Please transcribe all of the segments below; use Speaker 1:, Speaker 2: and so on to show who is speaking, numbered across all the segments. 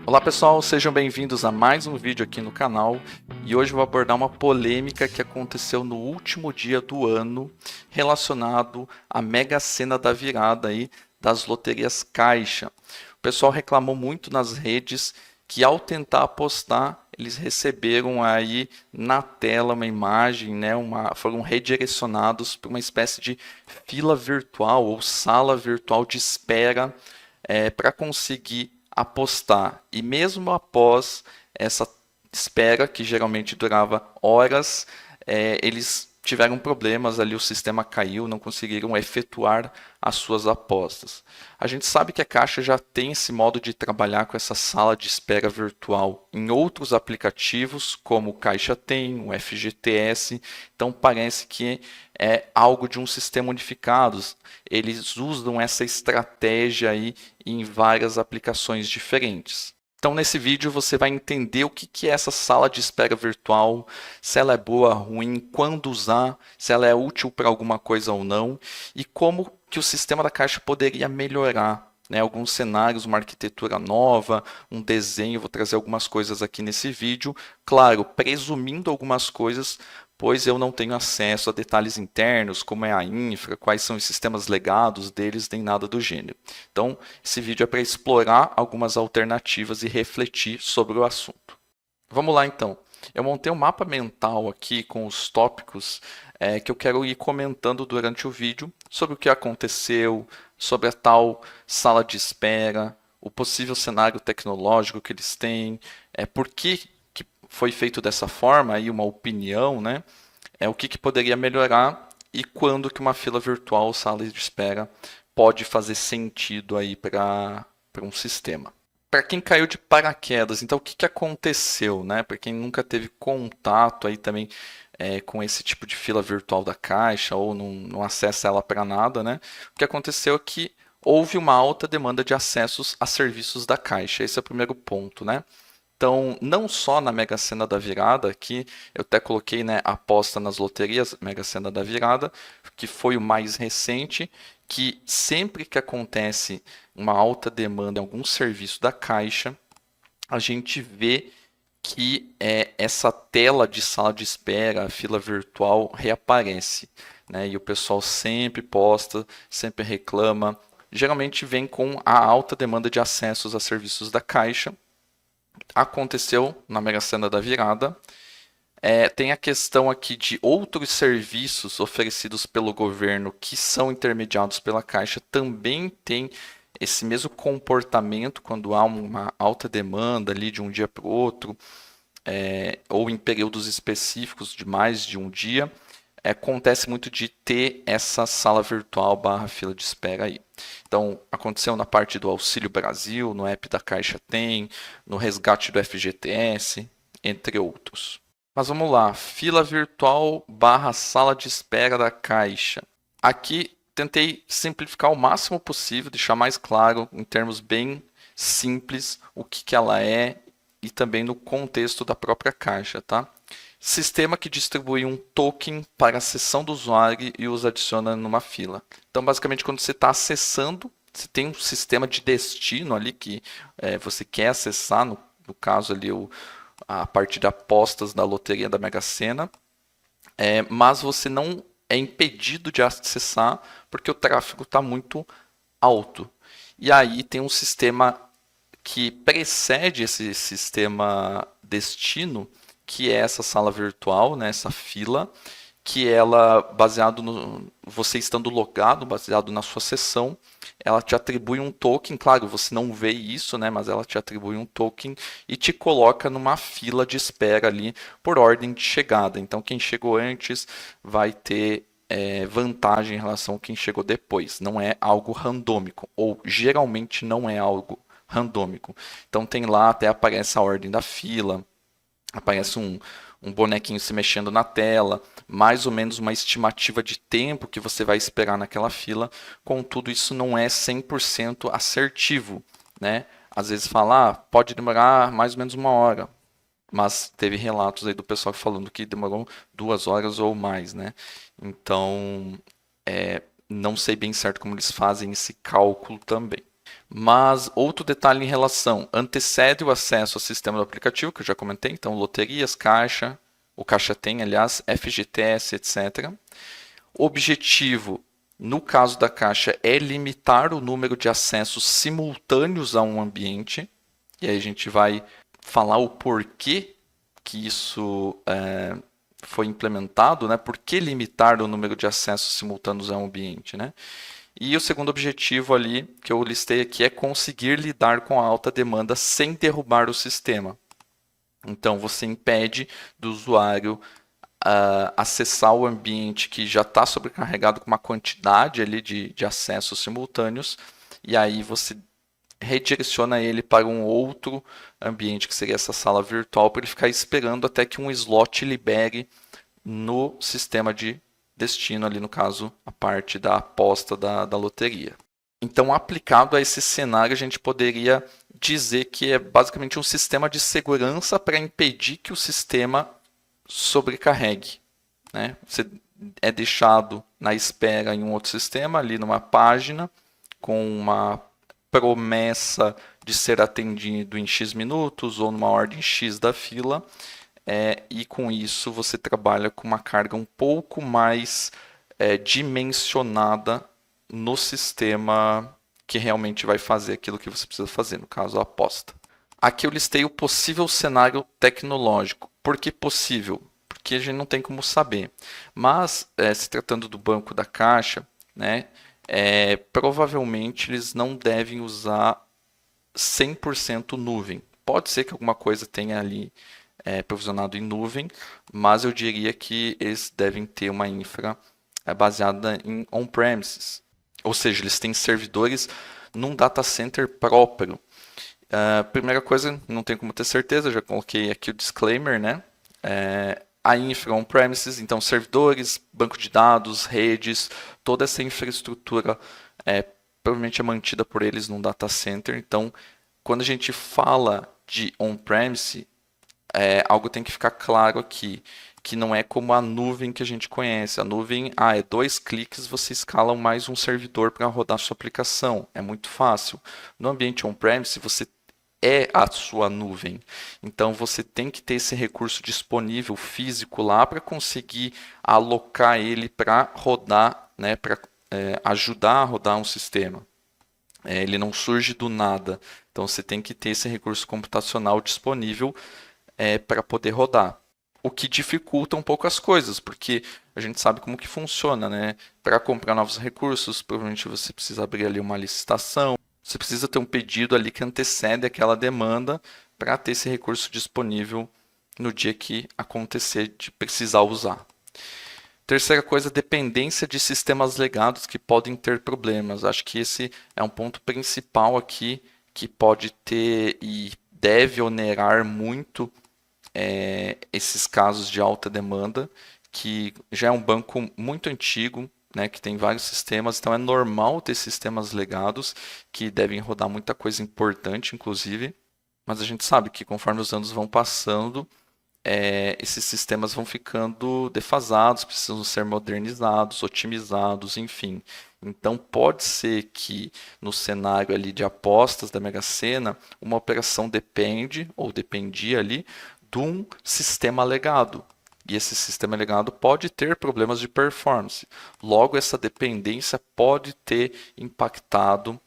Speaker 1: Olá pessoal, sejam bem-vindos a mais um vídeo aqui no canal e hoje eu vou abordar uma polêmica que aconteceu no último dia do ano relacionado à Mega Sena da virada aí das loterias Caixa. O pessoal reclamou muito nas redes que ao tentar apostar eles receberam aí na tela uma imagem, né, foram redirecionados para uma espécie de fila virtual ou sala virtual de espera para conseguir apostar. E mesmo após essa espera, que geralmente durava horas, eles tiveram problemas ali, o sistema caiu, não conseguiram efetuar as suas apostas. A gente sabe que a Caixa já tem esse modo de trabalhar com essa sala de espera virtual em outros aplicativos, como o Caixa tem, o FGTS, então parece que é algo de um sistema unificado. Eles usam essa estratégia aí em várias aplicações diferentes. Então, nesse vídeo você vai entender o que é essa sala de espera virtual, se ela é boa, ruim, quando usar, se ela é útil para alguma coisa ou não, e como que o sistema da Caixa poderia melhorar, né? Alguns cenários, uma arquitetura nova, um desenho, vou trazer algumas coisas aqui nesse vídeo, claro, presumindo algumas coisas, pois eu não tenho acesso a detalhes internos, como é a infra, quais são os sistemas legados deles, nem nada do gênero. Então, esse vídeo é para explorar algumas alternativas e refletir sobre o assunto. Vamos lá então. Eu montei um mapa mental aqui com os tópicos que eu quero ir comentando durante o vídeo sobre o que aconteceu, sobre a tal sala de espera, o possível cenário tecnológico que eles têm, por que foi feito dessa forma, aí uma opinião, né? O que poderia melhorar e quando que uma fila virtual, sala de espera, pode fazer sentido aí para um sistema. Para quem caiu de paraquedas, então o que aconteceu, né? Para quem nunca teve contato aí também com esse tipo de fila virtual da Caixa ou não acessa ela para nada, né? O que aconteceu é que houve uma alta demanda de acessos a serviços da Caixa. Esse é o primeiro ponto, né? Então, não só na Mega Sena da Virada, que eu até coloquei, né, aposta nas loterias, Mega Sena da Virada, que foi o mais recente, que sempre que acontece uma alta demanda em algum serviço da Caixa, a gente vê que essa tela de sala de espera, a fila virtual, reaparece, né? E o pessoal sempre posta, sempre reclama. Geralmente vem com a alta demanda de acessos a serviços da Caixa. Aconteceu na Mega Sena da Virada. Tem a questão aqui de outros serviços oferecidos pelo governo que são intermediados pela Caixa também tem esse mesmo comportamento quando há uma alta demanda ali de um dia para o outro, ou em períodos específicos de mais de um dia. Acontece muito de ter essa sala virtual barra fila de espera aí. Então, aconteceu na parte do Auxílio Brasil, no app da Caixa tem, no resgate do FGTS, entre outros. Mas vamos lá, fila virtual barra sala de espera da Caixa. Aqui tentei simplificar o máximo possível, deixar mais claro, em termos bem simples, o que ela é e também no contexto da própria Caixa, tá? Sistema que distribui um token para a sessão do usuário e os adiciona numa fila. Então, basicamente, quando você está acessando, você tem um sistema de destino ali que você quer acessar, no caso ali a parte de apostas da loteria da Mega Sena, mas você não é impedido de acessar porque o tráfego está muito alto. E aí tem um sistema que precede esse sistema destino, que é essa sala virtual, né, essa fila, que ela, baseado no você estando logado, baseado na sua sessão, ela te atribui um token, claro, você não vê isso, né, mas ela te atribui um token e te coloca numa fila de espera ali por ordem de chegada. Então, quem chegou antes vai ter vantagem em relação a quem chegou depois. Não é algo randômico, ou geralmente não é algo randômico. Então, tem lá, até aparece a ordem da fila, aparece um bonequinho se mexendo na tela, mais ou menos uma estimativa de tempo que você vai esperar naquela fila. Contudo, isso não é 100% assertivo, né? Às vezes fala, pode demorar mais ou menos uma hora, mas teve relatos aí do pessoal falando que demorou 2 horas ou mais, né? Então, não sei bem certo como eles fazem esse cálculo também. Mas outro detalhe em relação, antecede o acesso ao sistema do aplicativo, que eu já comentei, então loterias, caixa, o caixa tem, aliás, FGTS, etc. O objetivo, no caso da caixa, é limitar o número de acessos simultâneos a um ambiente, e aí a gente vai falar o porquê que isso foi implementado, né? Por que limitar o número de acessos simultâneos a um ambiente, né? E o segundo objetivo ali que eu listei aqui é conseguir lidar com a alta demanda sem derrubar o sistema. Então você impede do usuário acessar o ambiente que já está sobrecarregado com uma quantidade ali de acessos simultâneos, e aí você redireciona ele para um outro ambiente, que seria essa sala virtual, para ele ficar esperando até que um slot libere no sistema de destino, ali no caso, a parte da aposta da loteria. Então, aplicado a esse cenário, a gente poderia dizer que é basicamente um sistema de segurança para impedir que o sistema sobrecarregue. Né? Você é deixado na espera em um outro sistema, ali numa página, com uma promessa de ser atendido em X minutos ou numa ordem X da fila, e com isso você trabalha com uma carga um pouco mais dimensionada no sistema que realmente vai fazer aquilo que você precisa fazer, no caso a aposta. Aqui eu listei o possível cenário tecnológico. Por que possível? Porque a gente não tem como saber. Mas, se tratando do banco da Caixa, né, provavelmente eles não devem usar 100% nuvem. Pode ser que alguma coisa tenha ali provisionado em nuvem, mas eu diria que eles devem ter uma infra baseada em on-premises. Ou seja, eles têm servidores num data center próprio. Primeira coisa, não tenho como ter certeza, já coloquei aqui o disclaimer, né? A infra on-premises, então servidores, banco de dados, redes, toda essa infraestrutura provavelmente é mantida por eles num data center. Então, quando a gente fala de on-premise, algo tem que ficar claro aqui, que não é como a nuvem que a gente conhece. A nuvem, é 2 cliques, você escala mais um servidor para rodar sua aplicação. É muito fácil. No ambiente on-premise, você é a sua nuvem. Então você tem que ter esse recurso disponível físico lá para conseguir alocar ele para rodar, né, para ajudar a rodar um sistema. Ele não surge do nada. Então você tem que ter esse recurso computacional disponível para poder rodar. O que dificulta um pouco as coisas, porque a gente sabe como que funciona, né? Para comprar novos recursos, provavelmente você precisa abrir ali uma licitação, você precisa ter um pedido ali que antecede aquela demanda para ter esse recurso disponível no dia que acontecer de precisar usar. Terceira coisa, dependência de sistemas legados que podem ter problemas. Acho que esse é um ponto principal aqui que pode ter e deve onerar muito esses casos de alta demanda, que já é um banco muito antigo, né, que tem vários sistemas, então é normal ter sistemas legados que devem rodar muita coisa importante, inclusive, mas a gente sabe que conforme os anos vão passando, esses sistemas vão ficando defasados, precisam ser modernizados, otimizados, enfim. Então pode ser que no cenário ali de apostas da Mega Sena, uma operação depende ou dependia ali de um sistema legado. E esse sistema legado pode ter problemas de performance. Logo, essa dependência pode ter impactado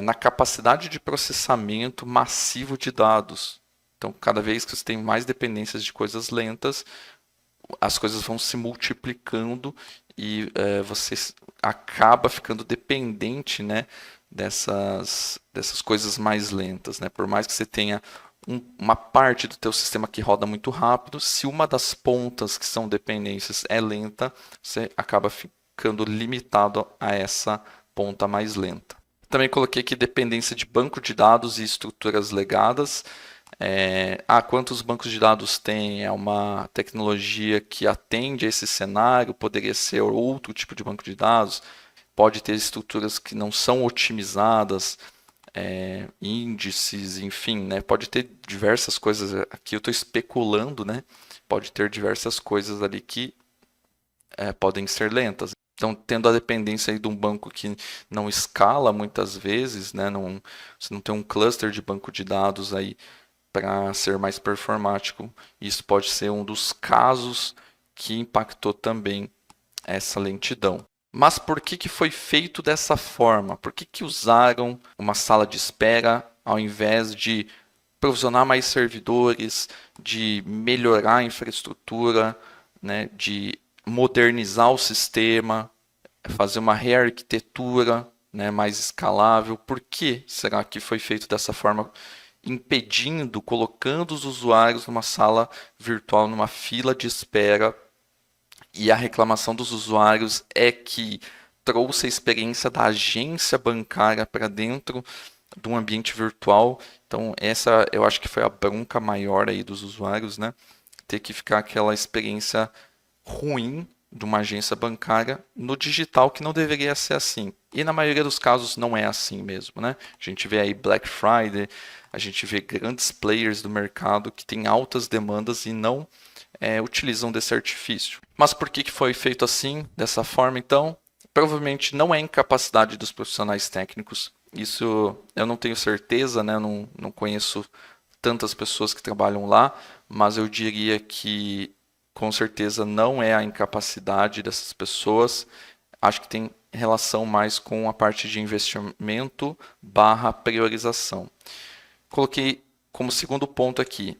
Speaker 1: na capacidade de processamento massivo de dados. Então, cada vez que você tem mais dependências de coisas lentas, as coisas vão se multiplicando e você acaba ficando dependente, né, dessas coisas mais lentas. Né? Por mais que você tenha uma parte do teu sistema que roda muito rápido, se uma das pontas que são dependências é lenta, você acaba ficando limitado a essa ponta mais lenta. Também coloquei aqui dependência de banco de dados e estruturas legadas. Quantos bancos de dados tem? É uma tecnologia que atende a esse cenário, poderia ser outro tipo de banco de dados, pode ter estruturas que não são otimizadas, índices, enfim, né? Pode ter diversas coisas, aqui eu estou especulando, né? Pode ter diversas coisas ali que podem ser lentas. Então, tendo a dependência aí de um banco que não escala muitas vezes, né? Você não tem um cluster de banco de dados aí para ser mais performático. Isso pode ser um dos casos que impactou também essa lentidão. Mas por que foi feito dessa forma? Por que usaram uma sala de espera ao invés de provisionar mais servidores, de melhorar a infraestrutura, né, de modernizar o sistema, fazer uma rearquitetura, né, mais escalável? Por que será que foi feito dessa forma, impedindo, colocando os usuários numa sala virtual, numa fila de espera? E a reclamação dos usuários é que trouxe a experiência da agência bancária para dentro de um ambiente virtual. Então, essa eu acho que foi a bronca maior aí dos usuários, né? Ter que ficar aquela experiência ruim de uma agência bancária no digital, que não deveria ser assim. E na maioria dos casos não é assim mesmo, né? A gente vê aí Black Friday, a gente vê grandes players do mercado que têm altas demandas e não utilizam desse artifício. Mas por que foi feito assim, dessa forma então? Provavelmente não é incapacidade dos profissionais técnicos. Isso eu não tenho certeza, né? Não conheço tantas pessoas que trabalham lá, mas eu diria que com certeza não é a incapacidade dessas pessoas. Acho que tem relação mais com a parte de investimento barra priorização. Coloquei como segundo ponto aqui: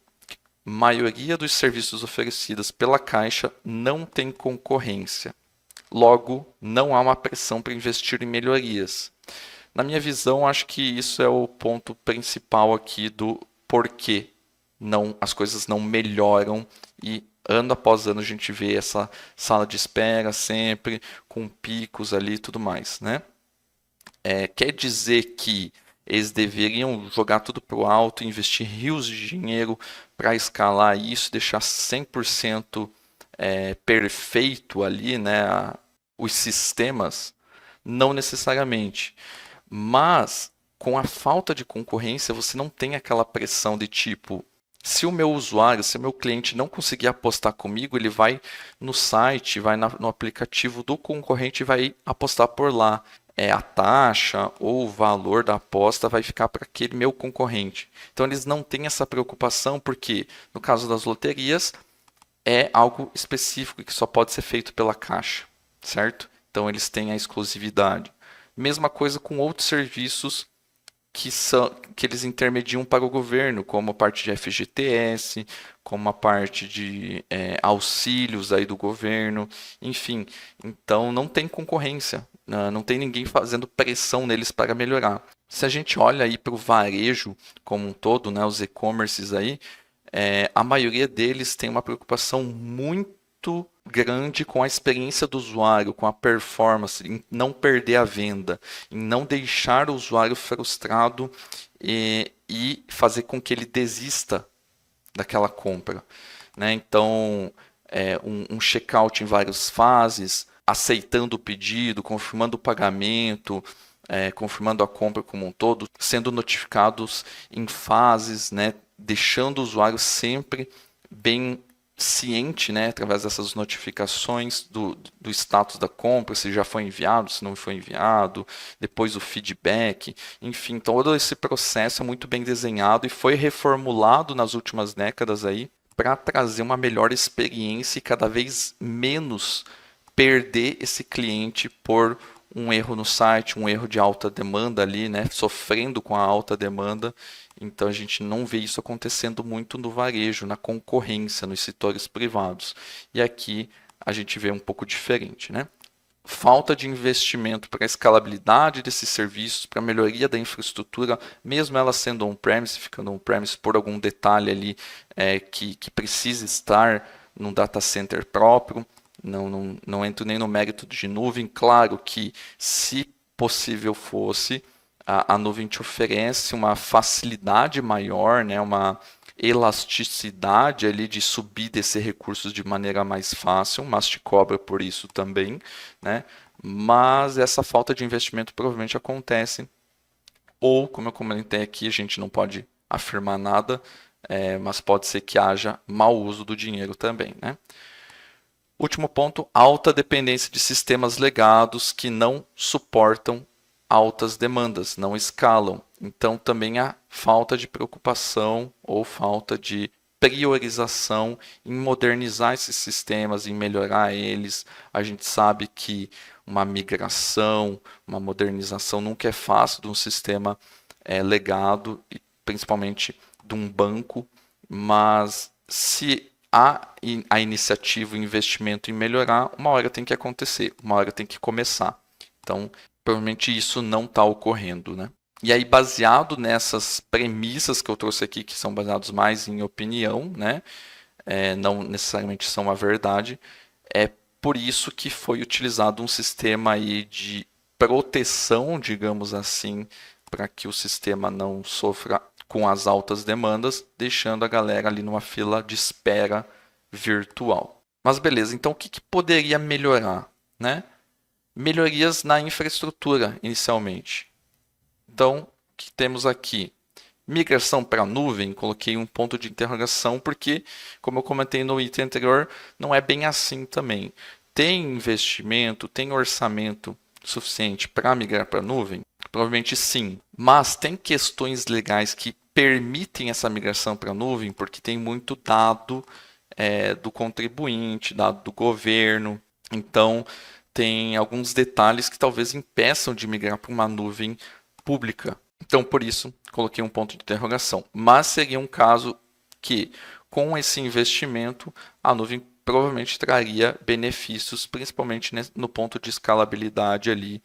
Speaker 1: maioria dos serviços oferecidos pela Caixa não tem concorrência. Logo, não há uma pressão para investir em melhorias. Na minha visão, acho que isso é o ponto principal aqui do porquê as coisas não melhoram e ano após ano a gente vê essa sala de espera sempre com picos ali e tudo mais, né? Quer dizer que eles deveriam jogar tudo para o alto, investir rios de dinheiro para escalar isso, deixar 100% perfeito ali, né, os sistemas? Não necessariamente. Mas com a falta de concorrência, você não tem aquela pressão de tipo, se o meu usuário, se o meu cliente não conseguir apostar comigo, ele vai no site, vai no aplicativo do concorrente e vai apostar por lá. A taxa ou o valor da aposta vai ficar para aquele meu concorrente. Então eles não têm essa preocupação porque, no caso das loterias, é algo específico que só pode ser feito pela Caixa, certo? Então eles têm a exclusividade. Mesma coisa com outros serviços que eles intermediam para o governo, como a parte de FGTS, como a parte de auxílios aí do governo, enfim. Então não tem concorrência, não tem ninguém fazendo pressão neles para melhorar. Se a gente olha aí para o varejo como um todo, né, os e-commerces aí, a maioria deles tem uma preocupação muito grande com a experiência do usuário, com a performance, em não perder a venda, em não deixar o usuário frustrado e fazer com que ele desista daquela compra, né? Então, um checkout em várias fases, aceitando o pedido, confirmando o pagamento, confirmando a compra como um todo, sendo notificados em fases, né? Deixando o usuário sempre bem ciente, né, através dessas notificações do status da compra, se já foi enviado, se não foi enviado, depois o feedback, enfim, todo esse processo é muito bem desenhado e foi reformulado nas últimas décadas aí para trazer uma melhor experiência e cada vez menos perder esse cliente por um erro no site, um erro de alta demanda ali, né, sofrendo com a alta demanda. Então a gente não vê isso acontecendo muito no varejo, na concorrência, nos setores privados. E aqui a gente vê um pouco diferente, né? Falta de investimento para a escalabilidade desses serviços, para a melhoria da infraestrutura, mesmo ela sendo on-premise, ficando on-premise por algum detalhe ali que precisa estar num data center próprio. Não entro nem no mérito de nuvem. Claro que, se possível fosse, a nuvem te oferece uma facilidade maior, né, uma elasticidade ali de subir e descer recursos de maneira mais fácil, mas te cobra por isso também, né? Mas essa falta de investimento provavelmente acontece, ou, como eu comentei aqui, a gente não pode afirmar nada, mas pode ser que haja mau uso do dinheiro também, né? Último ponto, alta dependência de sistemas legados que não suportam altas demandas, não escalam. Então, também há falta de preocupação ou falta de priorização em modernizar esses sistemas, em melhorar eles. A gente sabe que uma migração, uma modernização nunca é fácil de um sistema legado, e principalmente de um banco, mas se há a iniciativa, o investimento em melhorar, uma hora tem que acontecer, uma hora tem que começar. Então, provavelmente isso não está ocorrendo, né? E aí, baseado nessas premissas que eu trouxe aqui, que são baseados mais em opinião, né? Não necessariamente são a verdade, é por isso que foi utilizado um sistema aí de proteção, digamos assim, para que o sistema não sofra com as altas demandas, deixando a galera ali numa fila de espera virtual. Mas beleza, então o que poderia melhorar, né? Melhorias na infraestrutura, inicialmente. Então, o que temos aqui? Migração para a nuvem, coloquei um ponto de interrogação, porque, como eu comentei no item anterior, não é bem assim também. Tem investimento, tem orçamento suficiente para migrar para a nuvem? Provavelmente sim. Mas tem questões legais que permitem essa migração para a nuvem, porque tem muito dado do contribuinte, dado do governo. Então, tem alguns detalhes que talvez impeçam de migrar para uma nuvem pública. Então, por isso, coloquei um ponto de interrogação. Mas seria um caso que, com esse investimento, a nuvem provavelmente traria benefícios, principalmente no ponto de escalabilidade ali,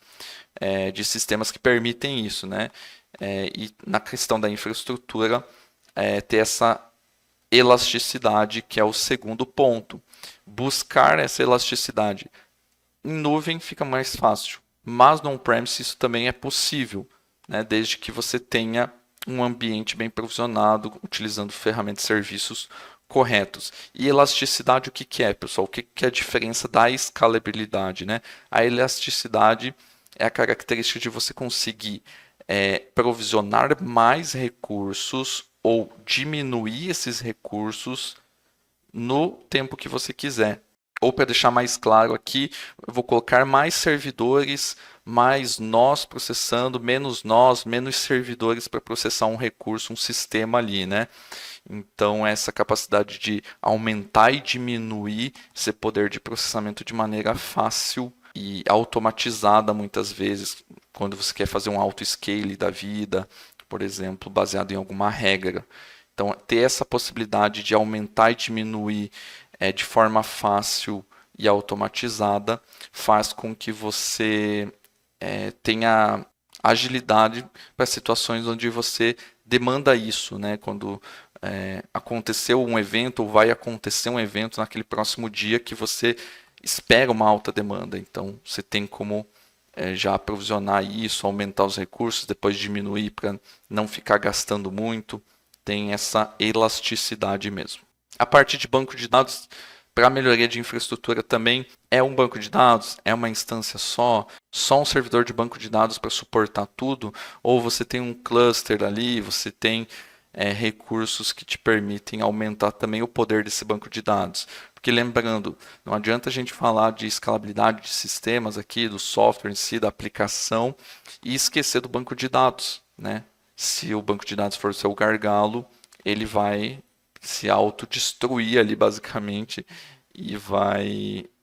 Speaker 1: de sistemas que permitem isso, né? E na questão da infraestrutura, ter essa elasticidade, que é o segundo ponto. Buscar essa elasticidade. Em nuvem fica mais fácil, mas no on-premise isso também é possível, né? Desde que você tenha um ambiente bem provisionado, utilizando ferramentas e serviços corretos. E elasticidade, o que é, pessoal? O que é a diferença da escalabilidade, né? A elasticidade é a característica de você conseguir provisionar mais recursos ou diminuir esses recursos no tempo que você quiser. Ou para deixar mais claro aqui, eu vou colocar mais servidores, mais nós processando, menos servidores para processar um recurso, um sistema ali, né? Então, essa capacidade de aumentar e diminuir esse poder de processamento de maneira fácil e automatizada muitas vezes, quando você quer fazer um auto-scale da vida, por exemplo, baseado em alguma regra. Então, ter essa possibilidade de aumentar e diminuir de forma fácil e automatizada faz com que você tenha agilidade para situações onde você demanda isso, né? Quando aconteceu um evento ou vai acontecer um evento naquele próximo dia que você espera uma alta demanda. Então, você tem como já aprovisionar isso, aumentar os recursos, depois diminuir para não ficar gastando muito. Tem essa elasticidade mesmo. A parte de banco de dados, para melhoria de infraestrutura também, é um banco de dados? É uma instância só um servidor de banco de dados para suportar tudo? Ou você tem um cluster ali, você tem recursos que te permitem aumentar também o poder desse banco de dados? Porque lembrando, não adianta a gente falar de escalabilidade de sistemas aqui, do software em si, da aplicação, e esquecer do banco de dados, né? Se o banco de dados for o seu gargalo, ele vai se autodestruir ali basicamente e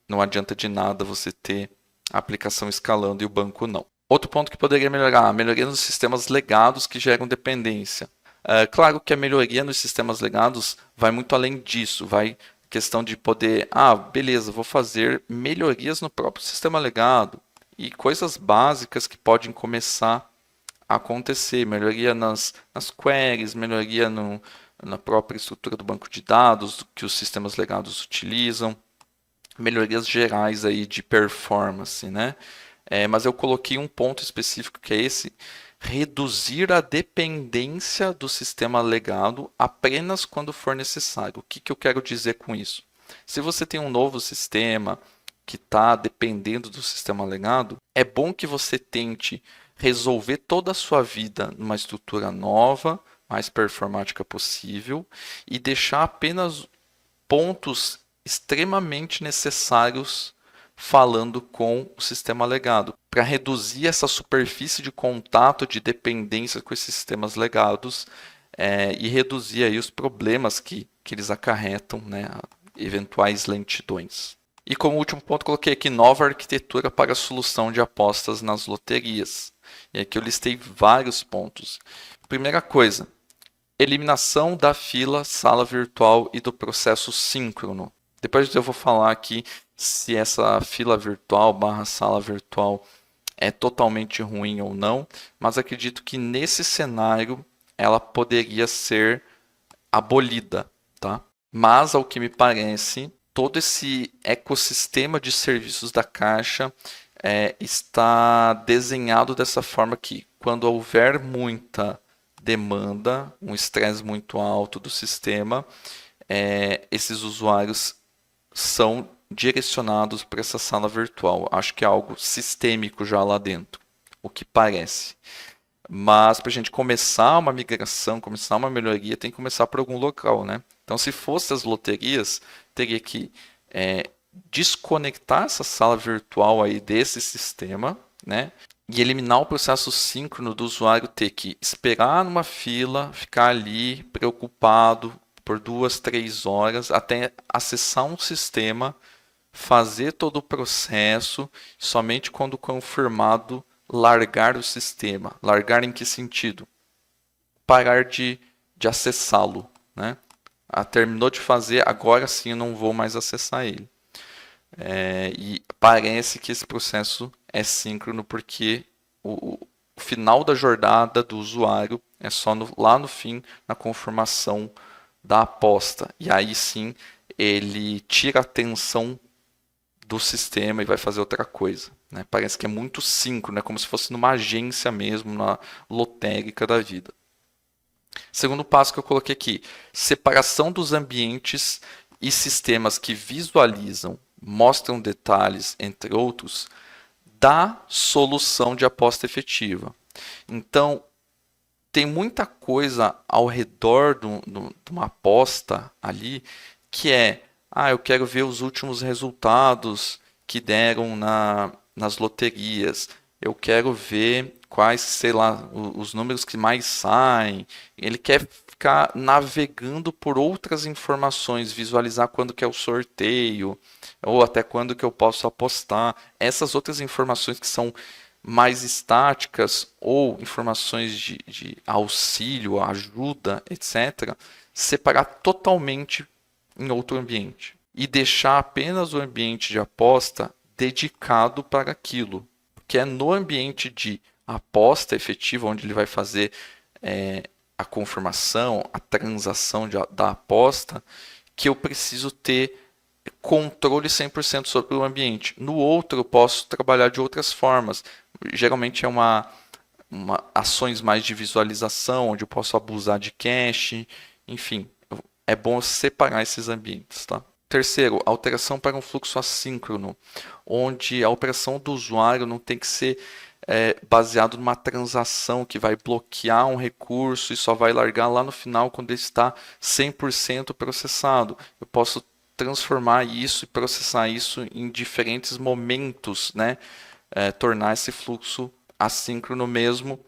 Speaker 1: não adianta de nada você ter a aplicação escalando e o banco não. Outro ponto que poderia melhorar, melhoria nos sistemas legados que geram dependência. Claro que a melhoria nos sistemas legados vai muito além disso, vai questão de poder, beleza, vou fazer melhorias no próprio sistema legado e coisas básicas que podem começar a acontecer, melhoria nas queries, melhoria na própria estrutura do banco de dados que os sistemas legados utilizam, melhorias gerais aí de performance, né? Mas eu coloquei um ponto específico que é esse, reduzir a dependência do sistema legado apenas quando for necessário. O que eu quero dizer com isso? Se você tem um novo sistema que está dependendo do sistema legado, é bom que você tente resolver toda a sua vida numa estrutura nova, mais performática possível, e deixar apenas pontos extremamente necessários falando com o sistema legado, para reduzir essa superfície de contato de dependência com esses sistemas legados e reduzir aí os problemas que eles acarretam, né, eventuais lentidões. E como último ponto, coloquei aqui nova arquitetura para a solução de apostas nas loterias. E aqui eu listei vários pontos. Primeira coisa, eliminação da fila, sala virtual e do processo síncrono. Depois eu vou falar aqui se essa fila virtual barra sala virtual é totalmente ruim ou não, mas acredito que nesse cenário ela poderia ser abolida, tá? Mas, ao que me parece, todo esse ecossistema de serviços da Caixa está desenhado dessa forma que, quando houver muita demanda, um estresse muito alto do sistema, esses usuários são direcionados para essa sala virtual. Acho que é algo sistêmico já lá dentro, o que parece. Mas para a gente começar uma migração, começar uma melhoria, tem que começar por algum local, né? Então, se fosse as loterias, teria que desconectar essa sala virtual aí desse sistema, né? E eliminar o processo síncrono do usuário ter que esperar numa fila, ficar ali preocupado por 2, 3 horas até acessar um sistema, fazer todo o processo, somente quando confirmado largar o sistema. Largar em que sentido? Parar de acessá-lo, né? Terminou de fazer, agora sim eu não vou mais acessar ele. E parece que esse processo é síncrono porque o final da jornada do usuário é só lá no fim, na confirmação da aposta. E aí sim ele tira a atenção do sistema e vai fazer outra coisa. Né? Parece que é muito síncrono, como se fosse numa agência mesmo, na lotérica da vida. Segundo passo que eu coloquei aqui, separação dos ambientes e sistemas que visualizam, mostram detalhes, entre outros, da solução de aposta efetiva. Então, tem muita coisa ao redor de uma aposta ali que eu quero ver os últimos resultados que deram nas loterias. Eu quero ver quais, sei lá, os números que mais saem. Ele quer ficar navegando por outras informações, visualizar quando que é o sorteio, ou até quando que eu posso apostar. Essas outras informações que são mais estáticas ou informações de auxílio, ajuda, etc., separar totalmente em outro ambiente e deixar apenas o ambiente de aposta dedicado para aquilo, que é no ambiente de aposta efetiva, onde ele vai fazer a confirmação, a transação da aposta, que eu preciso ter controle 100% sobre o ambiente. No outro, eu posso trabalhar de outras formas. Geralmente é ações mais de visualização, onde eu posso abusar de cache, enfim, é bom separar esses ambientes, tá? Terceiro, alteração para um fluxo assíncrono, onde a operação do usuário não tem que ser baseado numa transação que vai bloquear um recurso e só vai largar lá no final quando ele está 100% processado. Eu posso transformar isso e processar isso em diferentes momentos, né? Tornar esse fluxo assíncrono mesmo,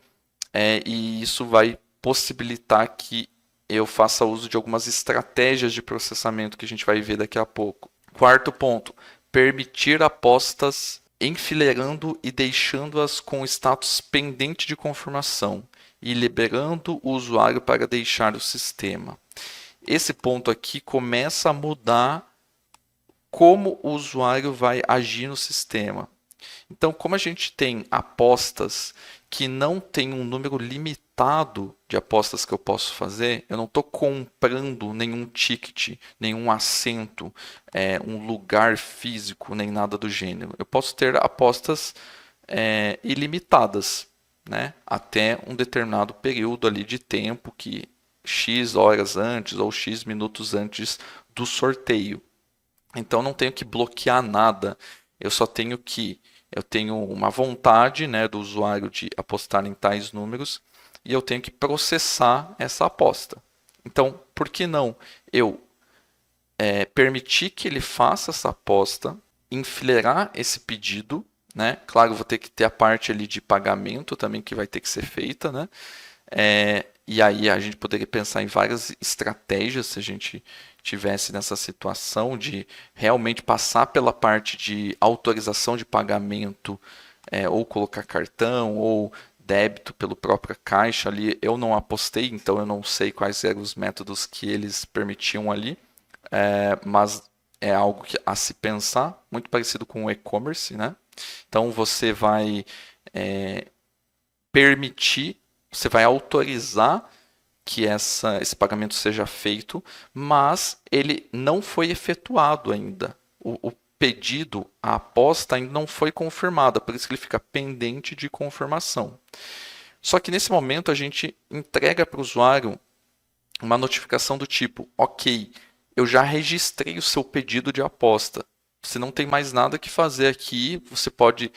Speaker 1: e isso vai possibilitar que eu faça uso de algumas estratégias de processamento que a gente vai ver daqui a pouco. Quarto ponto, permitir apostas enfileirando e deixando-as com status pendente de confirmação e liberando o usuário para deixar o sistema. Esse ponto aqui começa a mudar como o usuário vai agir no sistema. Então, como a gente tem apostas que não tem um número limitado de apostas que eu posso fazer, eu não estou comprando nenhum ticket, nenhum assento, um lugar físico, nem nada do gênero. Eu posso ter apostas ilimitadas, né? Até um determinado período ali de tempo, que X horas antes ou X minutos antes do sorteio. Então não tenho que bloquear nada, eu só tenho uma vontade, né, do usuário de apostar em tais números e eu tenho que processar essa aposta. Então, por que não eu permitir que ele faça essa aposta, enfileirar esse pedido, né? Claro, vou ter que ter a parte ali de pagamento também que vai ter que ser feita, né? E aí a gente poderia pensar em várias estratégias se a gente tivesse nessa situação de realmente passar pela parte de autorização de pagamento, ou colocar cartão ou débito pelo próprio caixa ali. Eu não apostei, então eu não sei quais eram os métodos que eles permitiam ali, mas é algo a se pensar, muito parecido com o e-commerce, né? Então você vai permitir, você vai autorizar que esse pagamento seja feito, mas ele não foi efetuado ainda. O pedido, a aposta ainda não foi confirmada, por isso que ele fica pendente de confirmação. Só que nesse momento a gente entrega para o usuário uma notificação do tipo: ok, eu já registrei o seu pedido de aposta. Você não tem mais nada que fazer aqui, você pode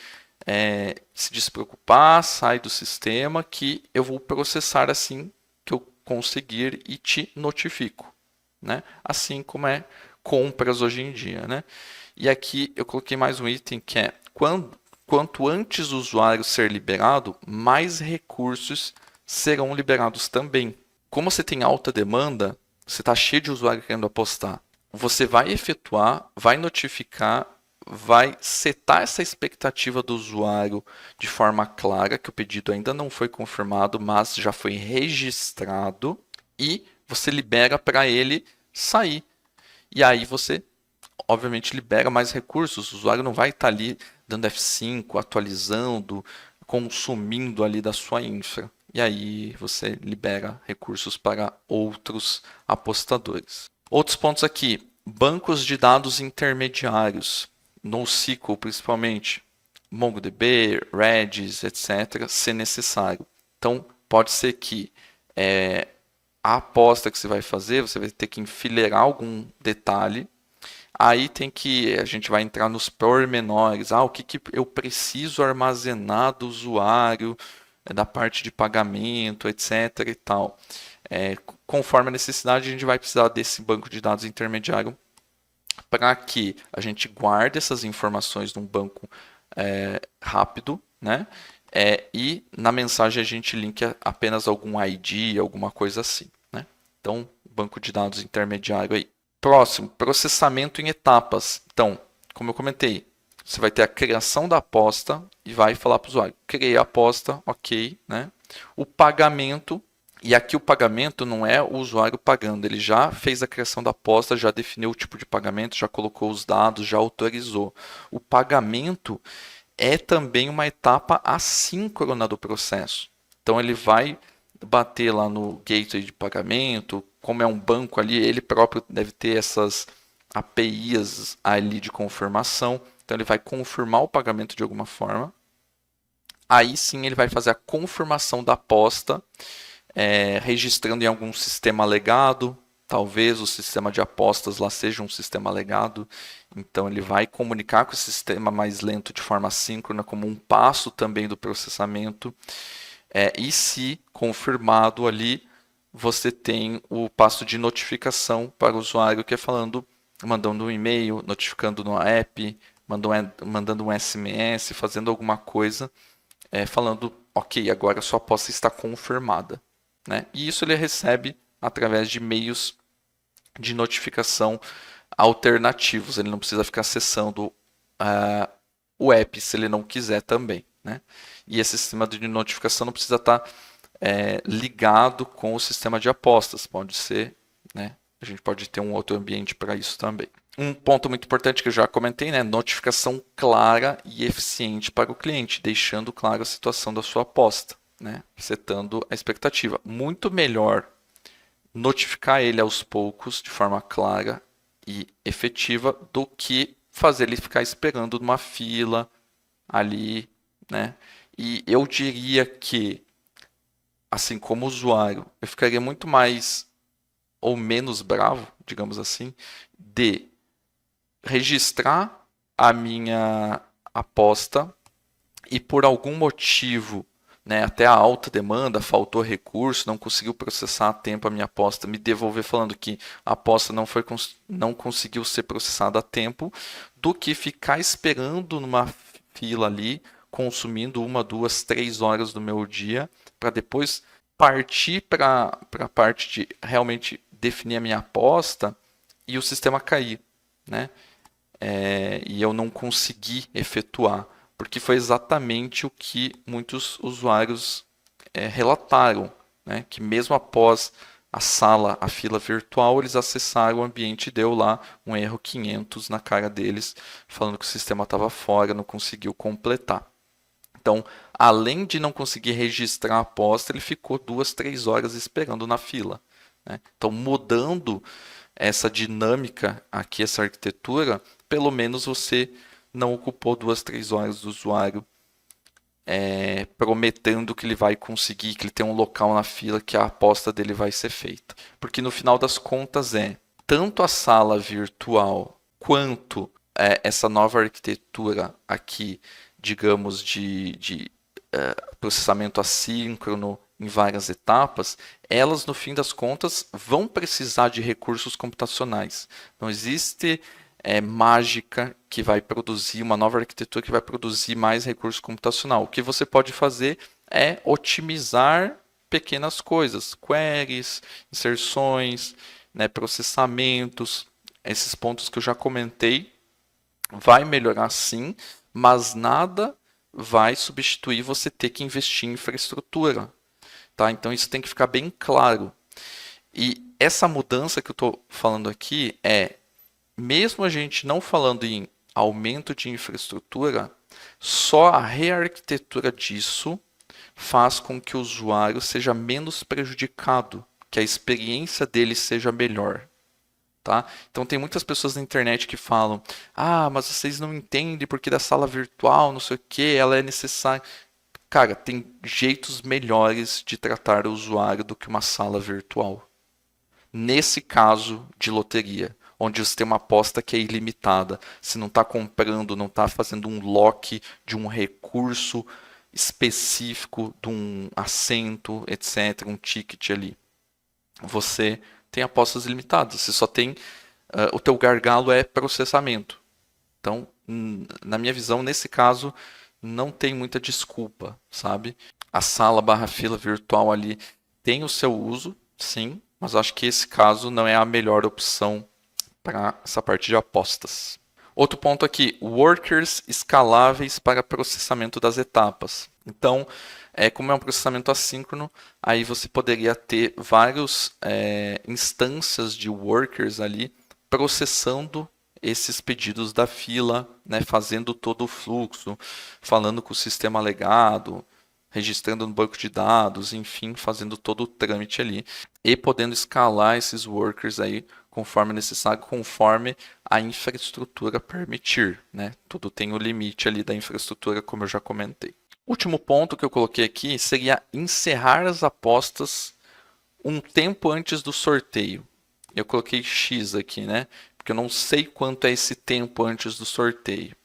Speaker 1: se despreocupar, sai do sistema que eu vou processar assim que eu conseguir e te notifico, né? Assim como é compras hoje em dia, né? E aqui eu coloquei mais um item que é quanto antes o usuário ser liberado, mais recursos serão liberados também. Como você tem alta demanda, você está cheio de usuário querendo apostar, você vai efetuar, vai notificar, vai setar essa expectativa do usuário de forma clara, que o pedido ainda não foi confirmado, mas já foi registrado, e você libera para ele sair. E aí você, obviamente, libera mais recursos. O usuário não vai estar ali dando F5, atualizando, consumindo ali da sua infra. E aí você libera recursos para outros apostadores. Outros pontos aqui: bancos de dados intermediários, NoSQL principalmente, MongoDB, Redis, etc., se necessário. Então, pode ser que a aposta que você vai fazer, você vai ter que enfileirar algum detalhe. Aí a gente vai entrar nos pormenores. O que eu preciso armazenar do usuário, da parte de pagamento, etc. e tal. Conforme a necessidade, a gente vai precisar desse banco de dados intermediário para que a gente guarde essas informações num banco rápido, né? E na mensagem a gente linka apenas algum ID, alguma coisa assim, né? Então, banco de dados intermediário aí. Próximo, processamento em etapas. Então, como eu comentei, você vai ter a criação da aposta e vai falar para o usuário: criei a aposta, ok, né? O pagamento, e aqui o pagamento não é o usuário pagando, ele já fez a criação da aposta, já definiu o tipo de pagamento, já colocou os dados, já autorizou. O pagamento é também uma etapa assíncrona do processo. Então ele vai bater lá no gateway de pagamento, como é um banco ali, ele próprio deve ter essas APIs ali de confirmação. Então ele vai confirmar o pagamento de alguma forma. Aí sim ele vai fazer a confirmação da aposta, registrando em algum sistema legado. Talvez o sistema de apostas lá seja um sistema legado. Então ele vai comunicar com esse sistema mais lento de forma assíncrona, como um passo também do processamento. E se confirmado ali, você tem o passo de notificação para o usuário, que é mandando um e-mail, notificando no app, mandando um SMS, fazendo alguma coisa, falando: ok, agora a sua aposta está confirmada, né? E isso ele recebe através de meios de notificação alternativos. Ele não precisa ficar acessando o app se ele não quiser também, né? E esse sistema de notificação não precisa estar ligado com o sistema de apostas. Pode ser, né? A gente pode ter um outro ambiente para isso também. Um ponto muito importante que eu já comentei, né? Notificação clara e eficiente para o cliente, deixando claro a situação da sua aposta, né? Setando a expectativa. Muito melhor notificar ele aos poucos, de forma clara e efetiva, do que fazer ele ficar esperando numa fila ali, né? E eu diria que, assim como usuário, eu ficaria muito mais ou menos bravo, digamos assim, de registrar a minha aposta e por algum motivo né, até a alta demanda, faltou recurso, não conseguiu processar a tempo a minha aposta, me devolver falando que a aposta não conseguiu ser processada a tempo, do que ficar esperando numa fila ali, consumindo 1, 2, 3 horas do meu dia, para depois partir para a parte de realmente definir a minha aposta e o sistema cair, né? E eu não consegui efetuar, porque foi exatamente o que muitos usuários relataram, né? Que mesmo após a fila virtual, eles acessaram o ambiente e deu lá um erro 500 na cara deles, falando que o sistema estava fora, não conseguiu completar. Então, além de não conseguir registrar a aposta, ele ficou 2, 3 horas esperando na fila, né? Então, mudando essa dinâmica aqui, essa arquitetura, pelo menos você não ocupou 2, 3 horas do usuário prometendo que ele vai conseguir, que ele tem um local na fila que a aposta dele vai ser feita. Porque no final das contas tanto a sala virtual quanto essa nova arquitetura aqui, digamos, de processamento assíncrono em várias etapas, elas no fim das contas vão precisar de recursos computacionais. Não existe mágica que vai produzir uma nova arquitetura que vai produzir mais recurso computacional. O que você pode fazer é otimizar pequenas coisas, queries, inserções, né, processamentos, esses pontos que eu já comentei, vai melhorar sim, mas nada vai substituir você ter que investir em infraestrutura. Tá? Então isso tem que ficar bem claro. E essa mudança que eu estou falando aqui mesmo a gente não falando em aumento de infraestrutura, só a rearquitetura disso faz com que o usuário seja menos prejudicado, que a experiência dele seja melhor. Tá? Então tem muitas pessoas na internet que falam: ah, mas vocês não entendem porque da sala virtual, não sei o que, ela é necessária. Cara, tem jeitos melhores de tratar o usuário do que uma sala virtual. Nesse caso de loteria, onde você tem uma aposta que é ilimitada, você não está comprando, não está fazendo um lock de um recurso específico, de um assento, etc., um ticket ali. Você tem apostas limitadas, você só tem o teu gargalo é processamento. Então, na minha visão, nesse caso, não tem muita desculpa, sabe? A sala barra fila virtual ali tem o seu uso, sim, mas acho que esse caso não é a melhor opção para essa parte de apostas. Outro ponto aqui, workers escaláveis para processamento das etapas. Então, como é um processamento assíncrono, aí você poderia ter várias instâncias de workers ali processando esses pedidos da fila, né, fazendo todo o fluxo, falando com o sistema legado, registrando no banco de dados, enfim, fazendo todo o trâmite ali e podendo escalar esses workers aí conforme necessário, conforme a infraestrutura permitir, né? Tudo tem o limite ali da infraestrutura, como eu já comentei. Último ponto que eu coloquei aqui seria encerrar as apostas um tempo antes do sorteio. Eu coloquei X aqui, né? Porque eu não sei quanto é esse tempo antes do sorteio.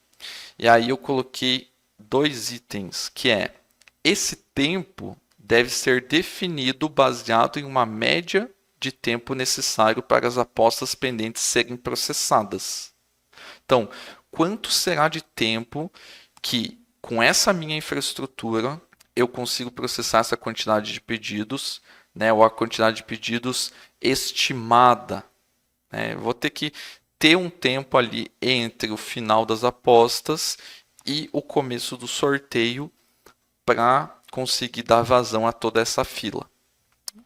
Speaker 1: E aí eu coloquei 2 itens, que esse tempo deve ser definido baseado em uma média de tempo necessário para as apostas pendentes serem processadas. Então, quanto será de tempo que, com essa minha infraestrutura, eu consigo processar essa quantidade de pedidos, né, ou a quantidade de pedidos estimada? Eu vou ter que ter um tempo ali entre o final das apostas e o começo do sorteio para conseguir dar vazão a toda essa fila.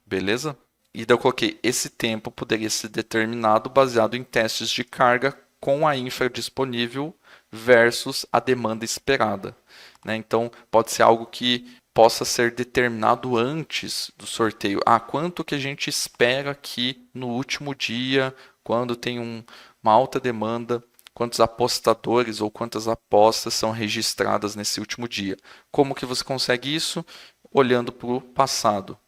Speaker 1: Beleza? E daí eu coloquei, esse tempo poderia ser determinado baseado em testes de carga com a infra disponível versus a demanda esperada. Né? Então, pode ser algo que possa ser determinado antes do sorteio. Quanto que a gente espera que no último dia, quando tem uma alta demanda, quantos apostadores ou quantas apostas são registradas nesse último dia. Como que você consegue isso? Olhando para o passado.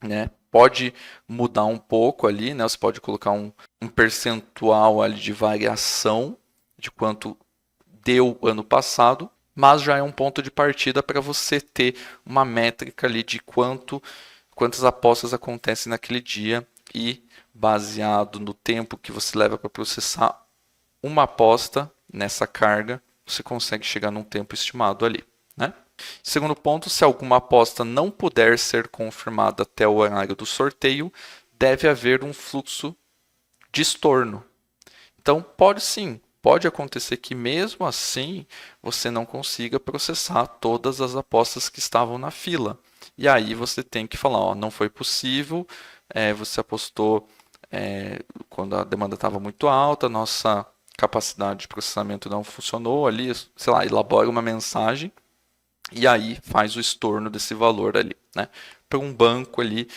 Speaker 1: Né? Pode mudar um pouco ali, né? Você pode colocar um percentual ali de variação de quanto deu ano passado, mas já é um ponto de partida para você ter uma métrica ali de quantas apostas acontecem naquele dia e baseado no tempo que você leva para processar uma aposta nessa carga, você consegue chegar num tempo estimado ali, né? Segundo ponto, se alguma aposta não puder ser confirmada até o horário do sorteio, deve haver um fluxo de estorno. Então, pode acontecer que mesmo assim você não consiga processar todas as apostas que estavam na fila. E aí você tem que falar, ó, não foi possível, você apostou quando a demanda estava muito alta, nossa capacidade de processamento não funcionou ali, sei lá, elabora uma mensagem e aí faz o estorno desse valor ali, né? Para um banco ali,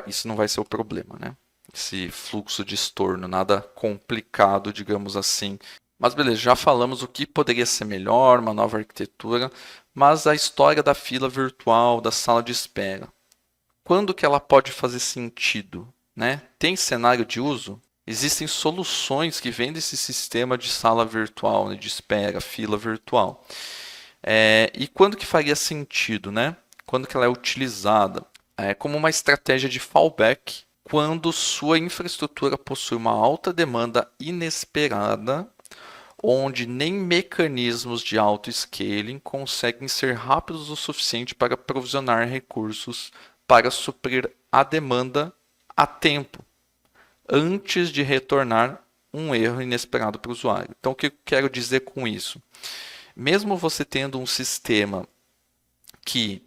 Speaker 1: isso não vai ser o problema, né? Esse fluxo de estorno, nada complicado, digamos assim. Mas beleza, já falamos o que poderia ser melhor, uma nova arquitetura, mas a história da fila virtual, da sala de espera, quando que ela pode fazer sentido, né? Tem cenário de uso? Existem soluções que vêm desse sistema de sala virtual, né, de espera, fila virtual. E quando que faria sentido, né? Quando que ela é utilizada? Como uma estratégia de fallback, quando sua infraestrutura possui uma alta demanda inesperada, onde nem mecanismos de auto-scaling conseguem ser rápidos o suficiente para provisionar recursos para suprir a demanda a tempo, antes de retornar um erro inesperado para o usuário. Então, o que eu quero dizer com isso? Mesmo você tendo um sistema que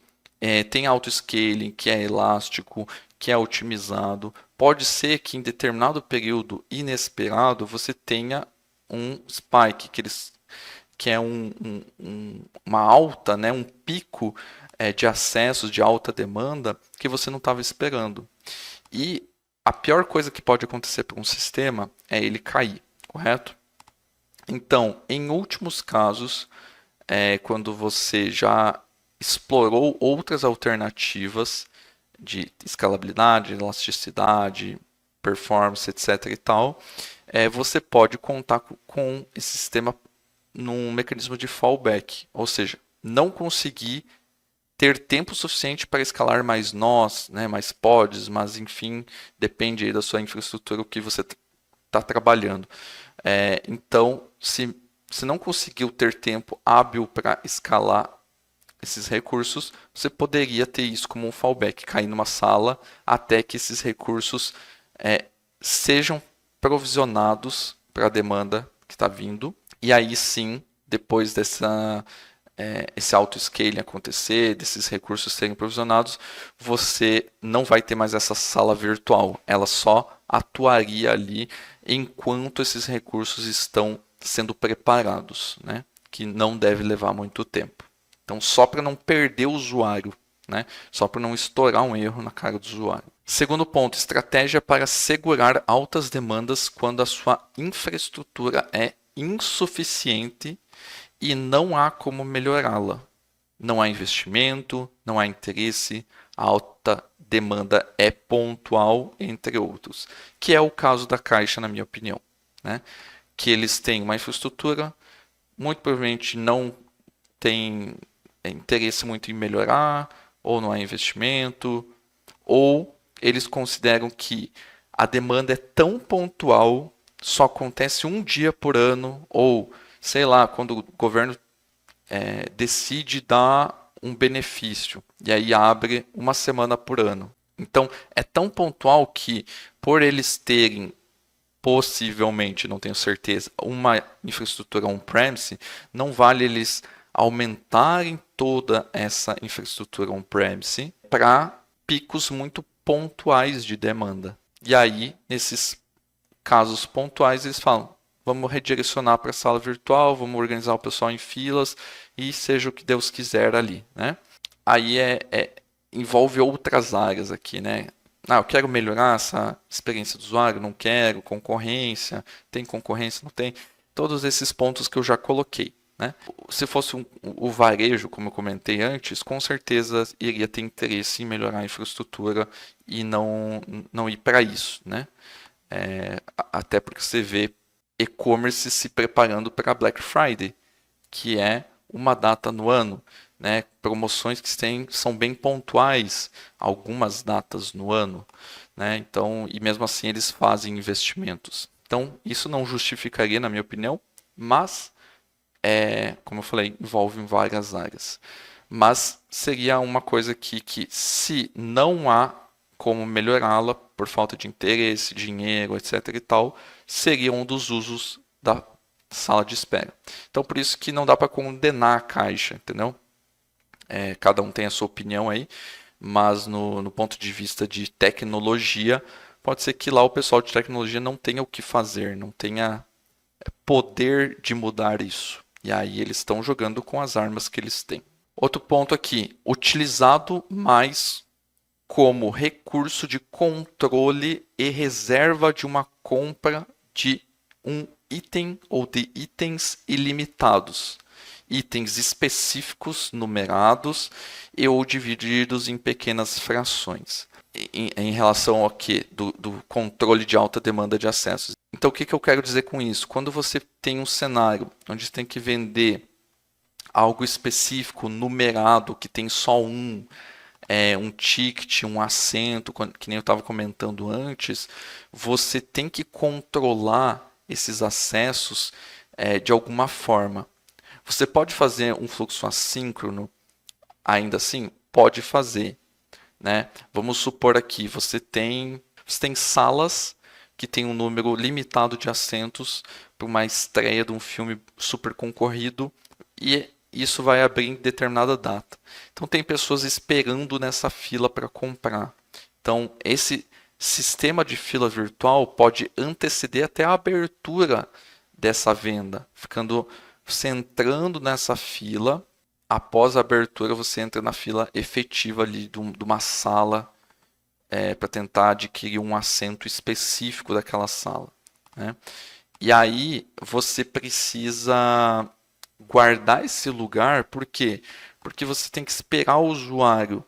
Speaker 1: tem auto-scaling, que é elástico, que é otimizado, pode ser que em determinado período inesperado você tenha um spike, que é uma alta, né, um pico de acessos, de alta demanda que você não estava esperando. E a pior coisa que pode acontecer para um sistema é ele cair, correto? Então, em últimos casos, quando você já explorou outras alternativas de escalabilidade, elasticidade, performance, etc. e tal, você pode contar com esse sistema num mecanismo de fallback, ou seja, não conseguir ter tempo suficiente para escalar mais nós, né, mais pods, mas enfim, depende aí da sua infraestrutura o que você está trabalhando. Então, se não conseguiu ter tempo hábil para escalar esses recursos, você poderia ter isso como um fallback, cair numa sala até que esses recursos sejam provisionados para a demanda que está vindo. E aí sim, depois esse auto-scaling acontecer, desses recursos serem provisionados, você não vai ter mais essa sala virtual. Ela só atuaria ali enquanto esses recursos estão sendo preparados, né? Que não deve levar muito tempo. Então, só para não perder o usuário, né? Só para não estourar um erro na cara do usuário. Segundo ponto, estratégia para segurar altas demandas quando a sua infraestrutura é insuficiente e não há como melhorá-la. Não há investimento, não há interesse, a alta demanda é pontual, entre outros. Que é o caso da Caixa, na minha opinião, né? Que eles têm uma infraestrutura, muito provavelmente não tem interesse muito em melhorar, ou não há investimento, ou eles consideram que a demanda é tão pontual, só acontece um dia por ano, ou sei lá, quando o governo decide dar um benefício, e aí abre uma semana por ano. Então, é tão pontual que, por eles terem possivelmente, não tenho certeza, uma infraestrutura on-premise, não vale eles aumentarem toda essa infraestrutura on-premise para picos muito pontuais de demanda. E aí, nesses casos pontuais, eles falam: vamos redirecionar para a sala virtual, vamos organizar o pessoal em filas e seja o que Deus quiser ali, né? Aí envolve outras áreas aqui, né? Eu quero melhorar essa experiência do usuário, não quero, concorrência, tem concorrência, não tem. Todos esses pontos que eu já coloquei, né? Se fosse o varejo, como eu comentei antes, com certeza iria ter interesse em melhorar a infraestrutura e não ir para isso, né? Até porque você vê e-commerce se preparando para Black Friday, que é uma data no ano, né? Promoções que são bem pontuais, algumas datas no ano, né? Então, e mesmo assim eles fazem investimentos. Então, isso não justificaria, na minha opinião, mas como eu falei, envolve várias áreas. Mas seria uma coisa que se não há como melhorá-la por falta de interesse, dinheiro, etc e tal, seria um dos usos da sala de espera. Então, por isso que não dá para condenar a Caixa, entendeu? Cada um tem a sua opinião aí, mas no ponto de vista de tecnologia, pode ser que lá o pessoal de tecnologia não tenha o que fazer, não tenha poder de mudar isso. E aí eles estão jogando com as armas que eles têm. Outro ponto aqui, utilizado mais como recurso de controle e reserva de uma compra de um item ou de itens ilimitados. Itens específicos, numerados e ou divididos em pequenas frações. Em relação ao que? Do controle de alta demanda de acessos. Então, o que eu quero dizer com isso? Quando você tem um cenário onde você tem que vender algo específico, numerado, que tem só um ticket, um assento, que nem eu estava comentando antes, você tem que controlar esses acessos de alguma forma. Você pode fazer um fluxo assíncrono, ainda assim? Pode fazer. Né? Vamos supor aqui, você tem salas que tem um número limitado de assentos para uma estreia de um filme super concorrido e isso vai abrir em determinada data. Então tem pessoas esperando nessa fila para comprar. Então esse sistema de fila virtual pode anteceder até a abertura dessa venda, você entrando nessa fila. Após a abertura, você entra na fila efetiva ali de uma sala para tentar adquirir um assento específico daquela sala. Né? E aí você precisa guardar esse lugar, por quê? Porque você tem que esperar o usuário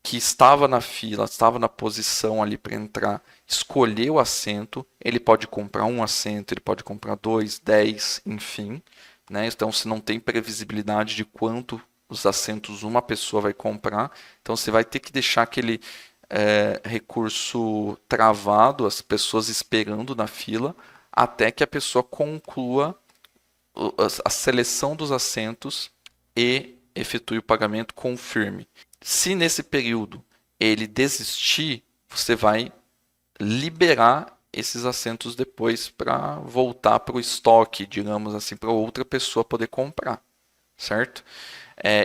Speaker 1: que estava na fila, estava na posição ali para entrar, escolher o assento. Ele pode comprar um assento, ele pode comprar 2, 10, enfim. Né? Então, você não tem previsibilidade de quanto os assentos uma pessoa vai comprar. Então, você vai ter que deixar aquele recurso travado, as pessoas esperando na fila, até que a pessoa conclua a seleção dos assentos e efetue o pagamento, confirme. Se nesse período ele desistir, você vai liberar esses assentos depois para voltar para o estoque, digamos assim, para outra pessoa poder comprar, certo?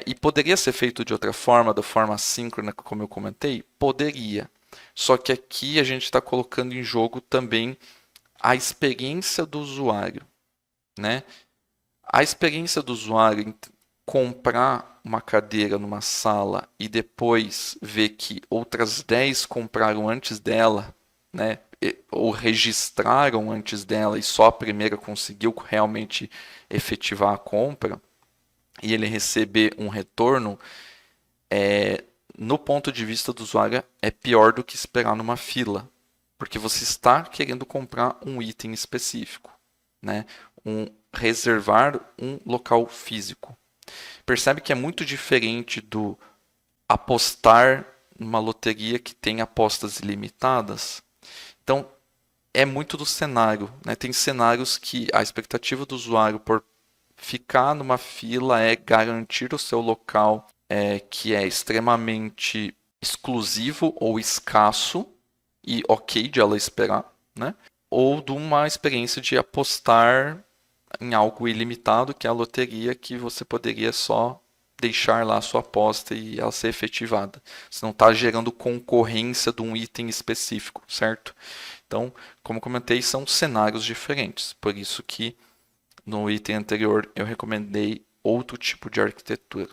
Speaker 1: E poderia ser feito de outra forma, da forma assíncrona, como eu comentei? Poderia. Só que aqui a gente está colocando em jogo também a experiência do usuário, né? A experiência do usuário em comprar uma cadeira numa sala e depois ver que outras 10 compraram antes dela, né? Ou registraram antes dela e só a primeira conseguiu realmente efetivar a compra e ele receber um retorno, no ponto de vista do usuário, é pior do que esperar numa fila, porque você está querendo comprar um item específico, né? Reservar um local físico. Percebe que é muito diferente do apostar numa loteria que tem apostas ilimitadas. Então, é muito do cenário. Né? Tem cenários que a expectativa do usuário por ficar numa fila é garantir o seu local que é extremamente exclusivo ou escasso e ok de ela esperar, né? Ou de uma experiência de apostar em algo ilimitado, que é a loteria, que você poderia só deixar lá a sua aposta e ela ser efetivada. Você não está gerando concorrência de um item específico, certo? Então, como comentei, são cenários diferentes. Por isso que no item anterior eu recomendei outro tipo de arquitetura.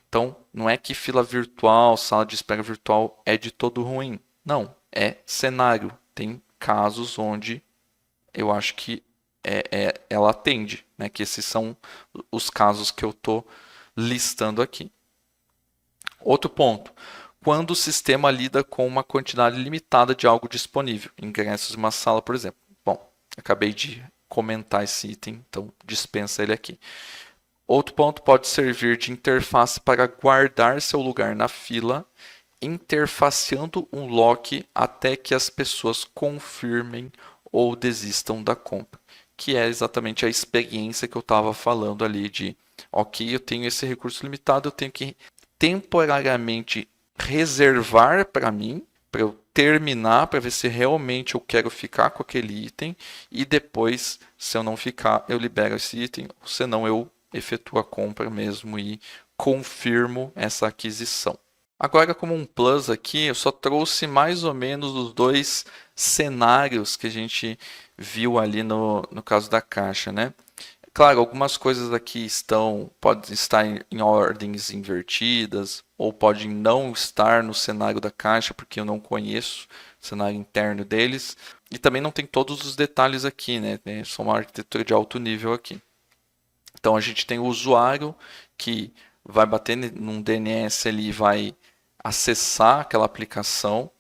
Speaker 1: Então, não é que fila virtual, sala de espera virtual é de todo ruim. Não, é cenário. Tem casos onde eu acho que ela atende, né? Que esses são os casos que eu estou listando aqui. Outro ponto. Quando o sistema lida com uma quantidade limitada de algo disponível, ingressos em uma sala, por exemplo. Bom, acabei de comentar esse item, então dispensa ele aqui. Outro ponto pode servir de interface para guardar seu lugar na fila, interfaceando um lock até que as pessoas confirmem ou desistam da compra, que é exatamente a experiência que eu estava falando ali de, ok, eu tenho esse recurso limitado, eu tenho que temporariamente reservar para mim, para eu terminar, para ver se realmente eu quero ficar com aquele item, e depois, se eu não ficar, eu libero esse item, ou senão eu efetuo a compra mesmo e confirmo essa aquisição. Agora, como um plus aqui, eu só trouxe mais ou menos os dois cenários que a gente viu ali no caso da caixa, né? Claro, algumas coisas aqui podem estar em ordens invertidas, ou podem não estar no cenário da caixa, porque eu não conheço o cenário interno deles. E também não tem todos os detalhes aqui, né? É só uma arquitetura de alto nível aqui. Então a gente tem o usuário que vai bater num DNS ali e vai acessar aquela aplicação.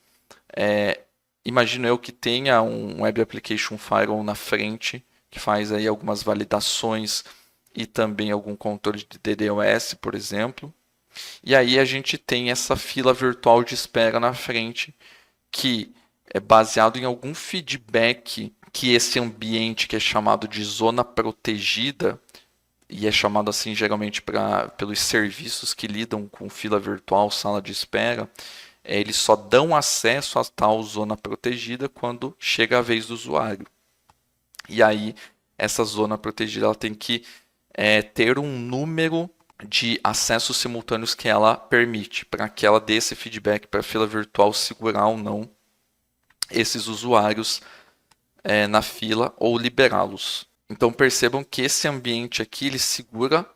Speaker 1: Imagino eu que tenha um Web Application Firewall na frente, que faz aí algumas validações e também algum controle de DDoS, por exemplo. E aí a gente tem essa fila virtual de espera na frente, que é baseado em algum feedback que esse ambiente que é chamado de zona protegida, e é chamado assim geralmente pelos serviços que lidam com fila virtual, sala de espera, eles só dão acesso a tal zona protegida quando chega a vez do usuário. E aí, essa zona protegida ela tem que ter um número de acessos simultâneos que ela permite, para que ela dê esse feedback para a fila virtual segurar ou não esses usuários na fila ou liberá-los. Então percebam que esse ambiente aqui ele segura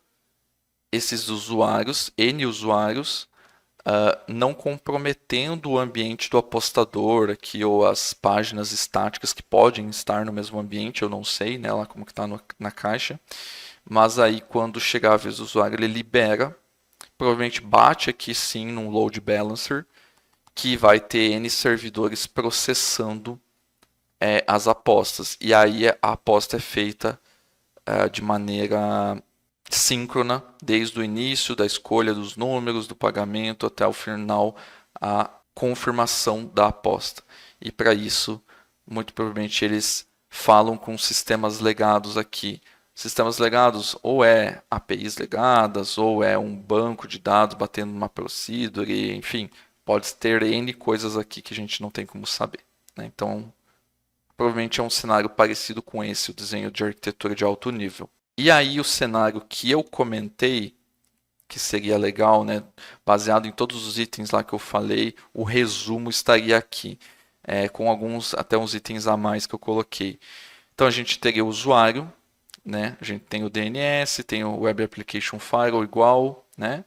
Speaker 1: esses usuários, N usuários, não comprometendo o ambiente do apostador aqui ou as páginas estáticas que podem estar no mesmo ambiente, eu não sei, né, lá como que está na caixa. Mas aí quando chegar a vez do usuário ele libera, provavelmente bate aqui sim num load balancer, que vai ter N servidores processando as apostas. E aí a aposta é feita de maneira síncrona, desde o início da escolha dos números, do pagamento, até o final, a confirmação da aposta. E para isso, muito provavelmente eles falam com sistemas legados aqui. Sistemas legados ou é APIs legadas, ou é um banco de dados batendo numa procedure, enfim, pode ter N coisas aqui que a gente não tem como saber, né? Então, provavelmente é um cenário parecido com esse, o desenho de arquitetura de alto nível. E aí o cenário que eu comentei, que seria legal, né, baseado em todos os itens lá que eu falei, o resumo estaria aqui, com alguns, até uns itens a mais que eu coloquei. Então a gente teria o usuário, né, a gente tem o DNS, tem o Web Application Firewall igual, né.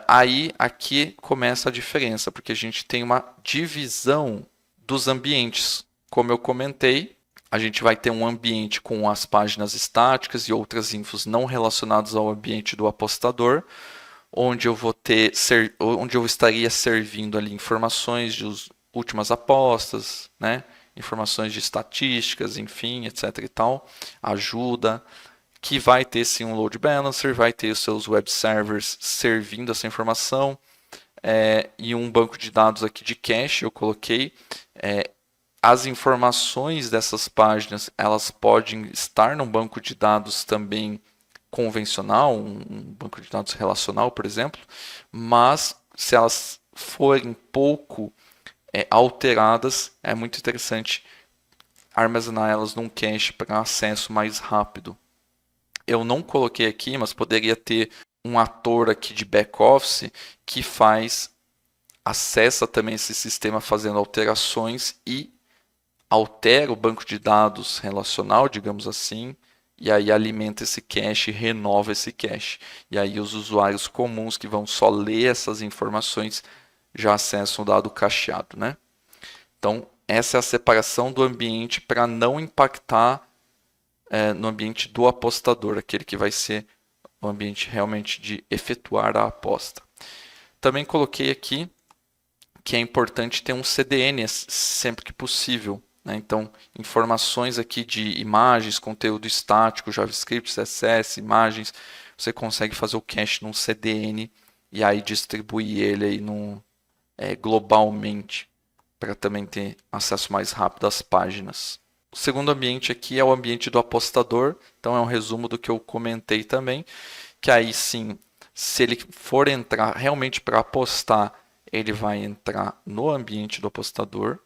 Speaker 1: Aí aqui começa a diferença, porque a gente tem uma divisão dos ambientes. Como eu comentei, a gente vai ter um ambiente com as páginas estáticas e outras infos não relacionadas ao ambiente do apostador, onde onde eu estaria servindo ali informações de últimas apostas, né? Informações de estatísticas, enfim, etc e tal, ajuda, que vai ter sim um load balancer, vai ter os seus web servers servindo essa informação, e um banco de dados aqui de cache eu coloquei. As informações dessas páginas elas podem estar num banco de dados também convencional, um banco de dados relacional, por exemplo, mas se elas forem pouco alteradas, é muito interessante armazenar elas num cache para acesso mais rápido. Eu não coloquei aqui, mas poderia ter um ator aqui de back-office que acessa também esse sistema fazendo alterações e altera o banco de dados relacional, digamos assim, e aí alimenta esse cache, renova esse cache. E aí os usuários comuns que vão só ler essas informações já acessam o dado cacheado, né? Então, essa é a separação do ambiente para não impactar no ambiente do apostador, aquele que vai ser o ambiente realmente de efetuar a aposta. Também coloquei aqui que é importante ter um CDN sempre que possível. né? Então, informações aqui de imagens, conteúdo estático, JavaScript, CSS, imagens, você consegue fazer o cache num CDN e aí distribuir ele aí globalmente para também ter acesso mais rápido às páginas. O segundo ambiente aqui é o ambiente do apostador, então é um resumo do que eu comentei também, que aí sim, se ele for entrar realmente para apostar, ele vai entrar no ambiente do apostador,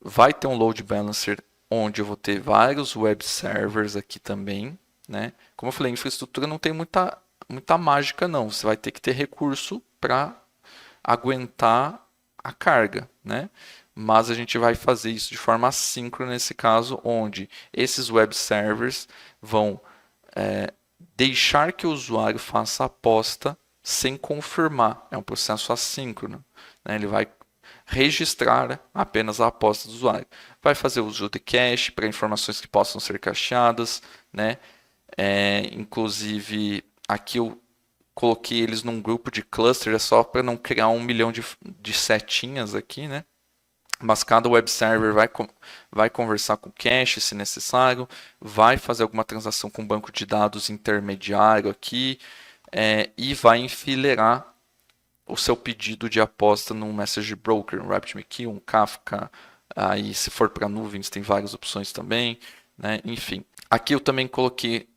Speaker 1: vai ter um load balancer onde eu vou ter vários web servers aqui também, né? Como eu falei, a infraestrutura não tem muita mágica não, você vai ter que ter recurso para aguentar a carga, né? Mas a gente vai fazer isso de forma assíncrona nesse caso, onde esses web servers vão deixar que o usuário faça a aposta sem confirmar. É um processo assíncrono, né? Ele vai registrar apenas a aposta do usuário. Vai fazer uso de cache para informações que possam ser cacheadas, né? Inclusive, aqui eu coloquei eles num grupo de cluster, é só para não criar 1 milhão de setinhas aqui, né? Mas cada web server vai conversar com o cache se necessário, vai fazer alguma transação com o banco de dados intermediário aqui, e vai enfileirar o seu pedido de aposta num message broker, um RabbitMQ, um Kafka. Aí, se for para nuvens, tem várias opções também, né? Enfim, aqui eu também coloquei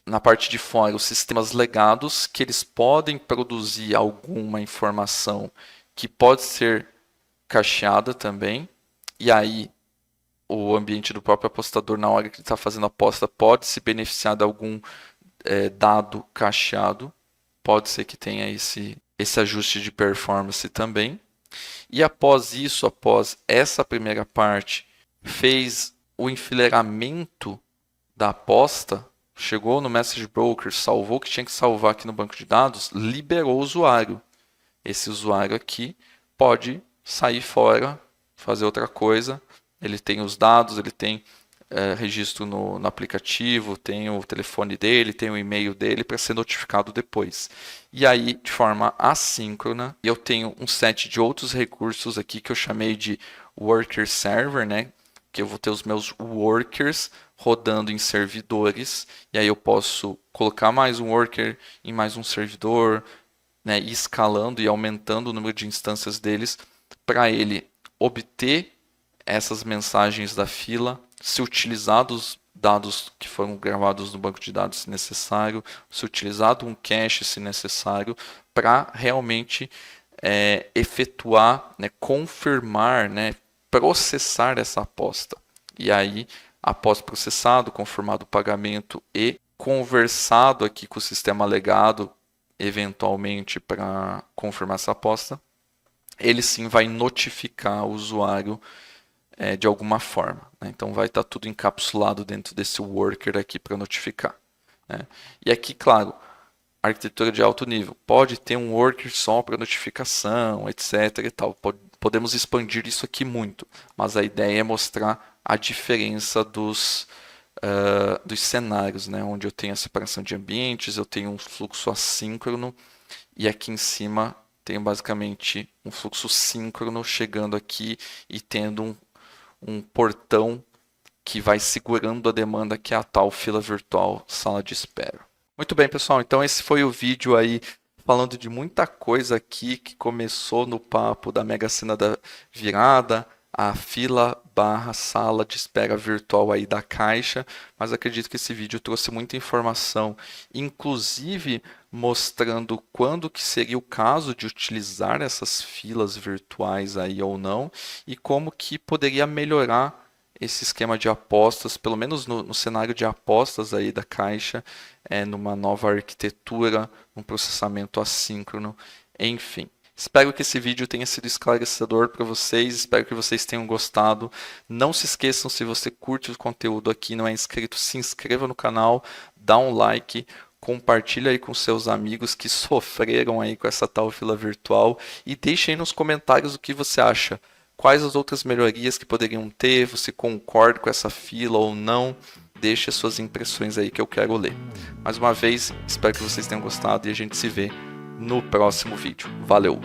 Speaker 1: na parte de fora os sistemas legados, que eles podem produzir alguma informação que pode ser cacheada também, e aí o ambiente do próprio apostador, na hora que ele está fazendo a aposta, pode se beneficiar de algum dado cacheado, pode ser que tenha esse ajuste de performance também. E após isso, após essa primeira parte, fez o enfileiramento da aposta, chegou no Message Broker, salvou o que tinha que salvar aqui no banco de dados, liberou o usuário. Esse usuário aqui pode sair fora, fazer outra coisa. Ele tem os dados, ele tem registro no aplicativo, tem o telefone dele, tem o e-mail dele para ser notificado depois. E aí, de forma assíncrona, eu tenho um set de outros recursos aqui que eu chamei de Worker Server, né? Que eu vou ter os meus workers rodando em servidores, e aí eu posso colocar mais um worker em mais um servidor, né, e escalando e aumentando o número de instâncias deles para ele obter essas mensagens da fila, se utilizar dos dados que foram gravados no banco de dados se necessário, se utilizar um cache se necessário, para realmente efetuar, né, confirmar, né, processar essa aposta. E aí, após processado, confirmado o pagamento e conversado aqui com o sistema legado, eventualmente para confirmar essa aposta, ele sim vai notificar o usuário de alguma forma, né? Então vai estar tudo encapsulado dentro desse worker aqui para notificar, né? E aqui, claro, arquitetura de alto nível pode ter um worker só para notificação, etc. e tal. Podemos expandir isso aqui muito, mas a ideia é mostrar a diferença dos cenários, né? Onde eu tenho a separação de ambientes, eu tenho um fluxo assíncrono e aqui em cima tenho basicamente um fluxo síncrono chegando aqui e tendo um portão que vai segurando a demanda, que é a tal fila virtual sala de espera. Muito bem, pessoal, então esse foi o vídeo aí falando de muita coisa aqui que começou no papo da Mega Sena da Virada, a fila / sala de espera virtual aí da Caixa, mas acredito que esse vídeo trouxe muita informação, inclusive mostrando quando que seria o caso de utilizar essas filas virtuais aí ou não, e como que poderia melhorar esse esquema de apostas, pelo menos no cenário de apostas aí da Caixa, numa nova arquitetura, um processamento assíncrono, enfim. Espero que esse vídeo tenha sido esclarecedor para vocês, espero que vocês tenham gostado. Não se esqueçam, se você curte o conteúdo aqui, não é inscrito, se inscreva no canal, dá um like, compartilha aí com seus amigos que sofreram aí com essa tal fila virtual e deixe aí nos comentários o que você acha. Quais as outras melhorias que poderiam ter, você concorda com essa fila ou não? Deixe as suas impressões aí que eu quero ler. Mais uma vez, espero que vocês tenham gostado e a gente se vê no próximo vídeo. Valeu!